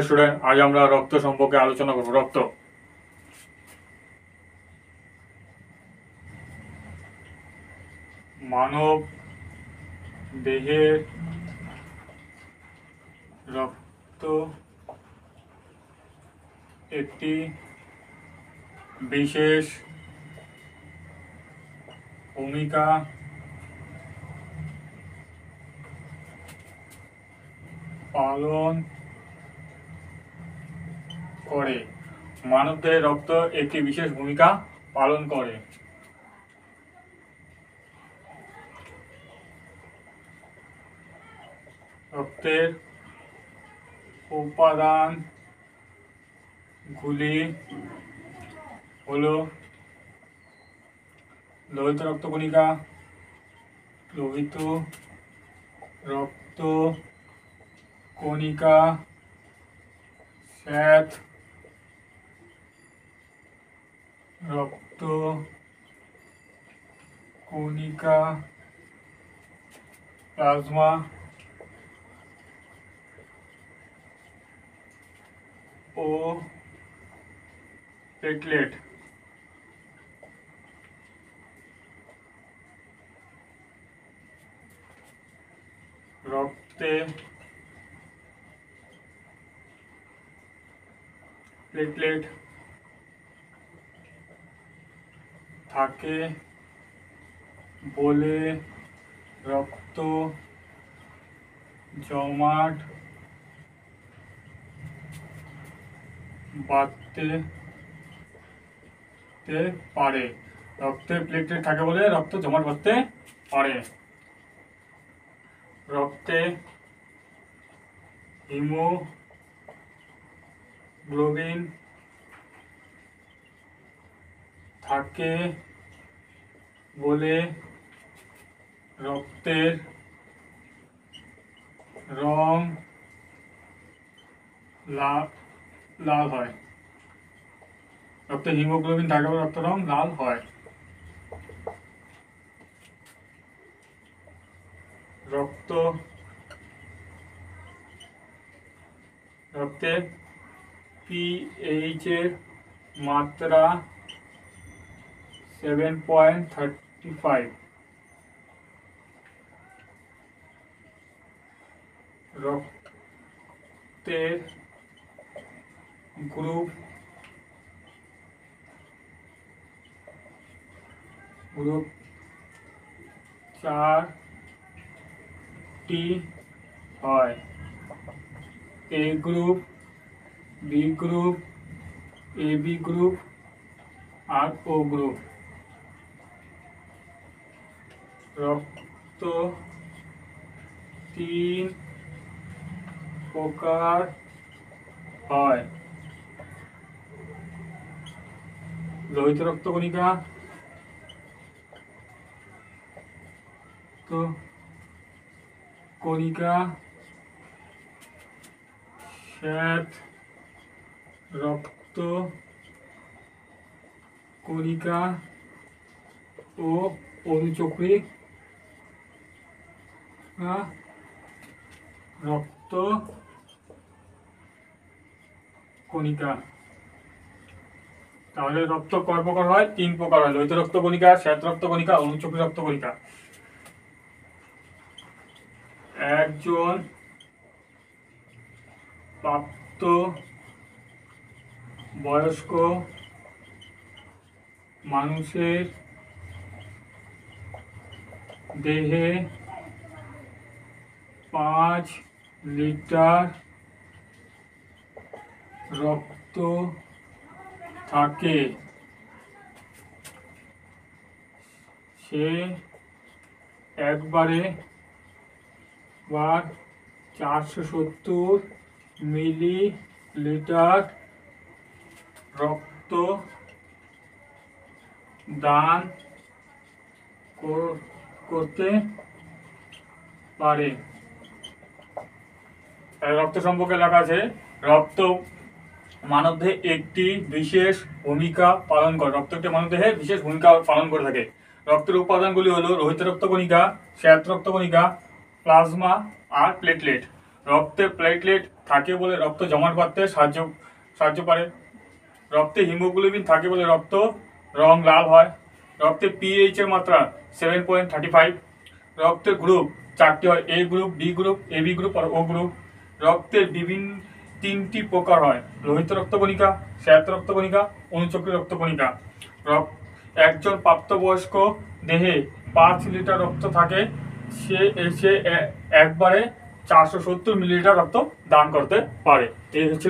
Student, আজ আমরা রক্ত সম্পর্কে আলোচনা করব। রক্ত মানব দেহের রক্ত একটি বিশেষ ভূমিকা পালন করে। মানবদেহের রক্ত একটি বিশেষ ভূমিকা পালন করে। রক্তের উপাদানগুলি হলো লোহিত রক্তকণিকা, লোহিত রক্তকণিকা, শ্বেত রক্তকণিকা, প্লাজমা ও প্লেটলেট। রক্তে প্লেটলেট থাকে বলে রক্ত জমাট বাঁধতে পারে। রক্তে প্লেটলেট থাকে বলে রক্ত জমাট বাঁধতে পারে। রক্তে হিমোগ্লোবিন থাকে বলে রক্তের রং লাল হয়। রক্তে হিমোগ্লোবিন থাকে বলে রক্তের রং লাল হয়। রক্তে পিএইচ এর মাত্রা 7.35। রক্তের গ্রুপ 4টি হয়: A group, B group, AB group আর ও গ্রুপ। রক্ত 3 প্রকার হয়: লোহিত রক্তকণিকা, কণিকা, শ্বেত রক্ত কণিকা ও অনুচক্রী রক্ত কণিকা। তাহলে রক্ত কয় প্রকার হয়? 3 প্রকার হয়: লোহিত রক্তকণিকা, শ্বেত রক্তকণিকা, অনুচক্রী রক্তকণিকা। একজন প্রাপ্ত বয়স্ক মানুষের দেহে 5 লিটার রক্ত থাকে। সে একবারে 470 মিলিলিটার রক্ত দান করতে পারে। রক্ত সম্পর্কে লেখা আছে, রক্ত মানবদেহে একটি বিশেষ ভূমিকা পালন করে। রক্ত একটি মানবদেহে বিশেষ ভূমিকা পালন করে থাকে। রক্তের উপাদানগুলি হলো লোহিত রক্তকণিকা, শ্বেত রক্তকণিকা, প্লাজমা আর প্লেটলেট। রক্তে প্লেটলেট থাকে বলে রক্ত জমাট বাঁধতে সাহায্য করে। রক্তে হিমোগ্লোবিন থাকে বলে রক্ত রং লাল হয়। রক্তে পিএইচ এর মাত্রা 7.35। রক্তের গ্রুপ 4টি হয়, A group, B group, AB group আর ও গ্রুপ। রক্তের বিভিন্ন 3টি প্রকার হয়, লোহিত রক্তকণিকা, শ্বেত রক্তকণিকা, অনুচক্রী রক্তকণিকা। একজন প্রাপ্তবয়স্ক দেহে 5 লিটার রক্ত থাকে, সে একবারে 470 মিলিলিটার রক্ত দান করতে পারে। এই হচ্ছিল